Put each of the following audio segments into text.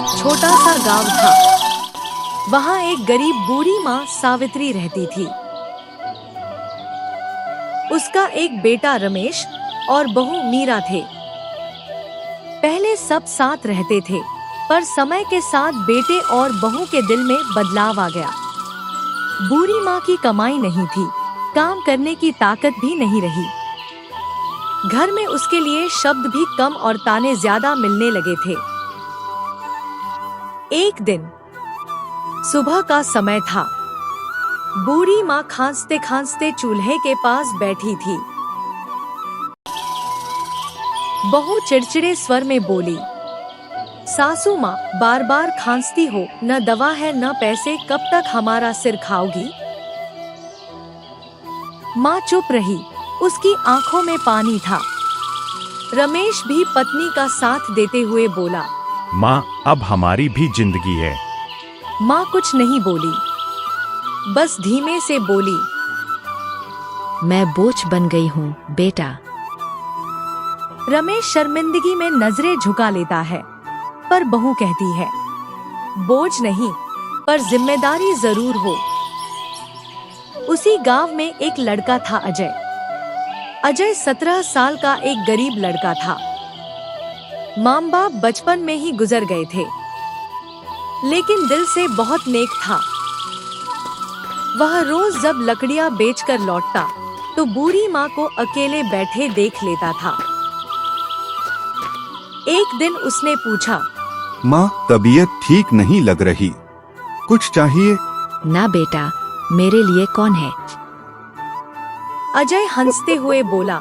एक छोटा सा गांव था। वहाँ एक गरीब बूढ़ी माँ सावित्री रहती थी। उसका एक बेटा रमेश और बहू मीरा थे। पहले सब साथ रहते थे, पर समय के साथ बेटे और बहू के दिल में बदलाव आ गया। बूढ़ी माँ की कमाई नहीं थी, काम करने की ताकत भी नहीं रही। घर में उसके लिए शब्द भी कम और ताने ज्यादा मिलने लगे थे। एक दिन सुबह का समय था। बूढ़ी माँ खांसते खांसते चूल्हे के पास बैठी थी। बहू चिड़चिड़े स्वर में बोली, सासू माँ, बार बार खांसती हो, न दवा है न पैसे, कब तक हमारा सिर खाओगी? माँ चुप रही, उसकी आंखों में पानी था। रमेश भी पत्नी का साथ देते हुए बोला, माँ, अब हमारी भी जिंदगी है। माँ कुछ नहीं बोली, बस धीमे से बोली, मैं बोझ बन गई हूँ बेटा। रमेश शर्मिंदगी में नजरें झुका लेता है, पर बहू कहती है, बोझ नहीं, पर जिम्मेदारी जरूर हो। उसी गांव में एक लड़का था, अजय 17 साल का एक गरीब लड़का था। माँ बाप बचपन में ही गुजर गए थे, लेकिन दिल से बहुत नेक था। वह रोज जब लकड़ियां बेचकर लौटता, तो बूढ़ी माँ को अकेले बैठे देख लेता था। एक दिन उसने पूछा, माँ, तबीयत ठीक नहीं लग रही, कुछ चाहिए? ना बेटा, मेरे लिए कौन है? अजय हंसते हुए बोला,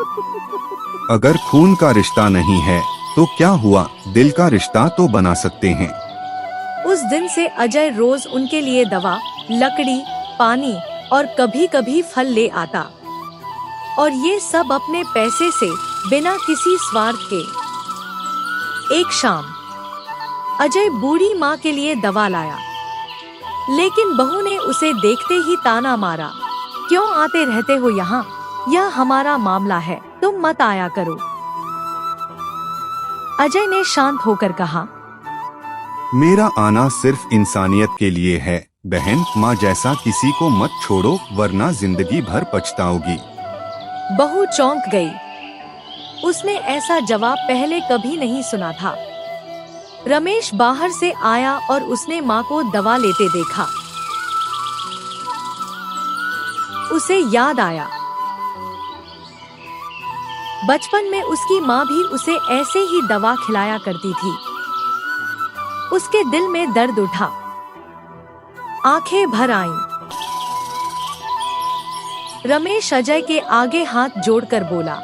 अगर खून का रिश्ता नहीं है तो क्या हुआ, दिल का रिश्ता तो बना सकते हैं। उस दिन से अजय रोज उनके लिए दवा, लकड़ी, पानी और कभी कभी फल ले आता, और ये सब अपने पैसे से, बिना किसी स्वार्थ के। एक शाम अजय बूढ़ी माँ के लिए दवा लाया, लेकिन बहू ने उसे देखते ही ताना मारा, क्यों आते रहते हो यहाँ? यह हमारा मामला है, तुम मत आया करो। अजय ने शांत होकर कहा, मेरा आना सिर्फ इंसानियत के लिए है। बहन, माँ जैसा किसी को मत छोड़ो, वरना जिंदगी भर पछताओगी। बहू चौंक गई। उसने ऐसा जवाब पहले कभी नहीं सुना था। रमेश बाहर से आया और उसने माँ को दवा लेते देखा। उसे याद आया, बचपन में उसकी माँ भी उसे ऐसे ही दवा खिलाया करती थी। उसके दिल में दर्द उठा, आंखें भर आईं। रमेश अजय के आगे हाथ जोड़कर बोला,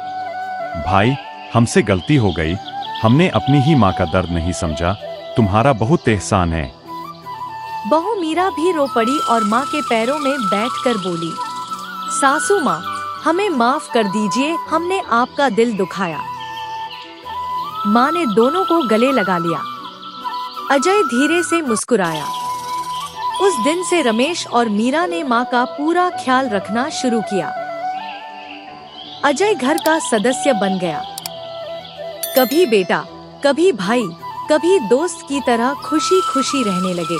भाई, हमसे गलती हो गई, हमने अपनी ही माँ का दर्द नहीं समझा, तुम्हारा बहुत एहसान है। बहू मीरा भी रो पड़ी और माँ के पैरों में बैठकर बोली, सासू माँ, हमें माफ कर दीजिए, हमने आपका दिल दुखाया। माँ ने दोनों को गले लगा लिया। अजय धीरे से मुस्कुराया। उस दिन से रमेश और मीरा ने माँ का पूरा ख्याल रखना शुरू किया। अजय घर का सदस्य बन गया। कभी बेटा, कभी भाई, कभी दोस्त की तरह खुशी खुशी रहने लगे।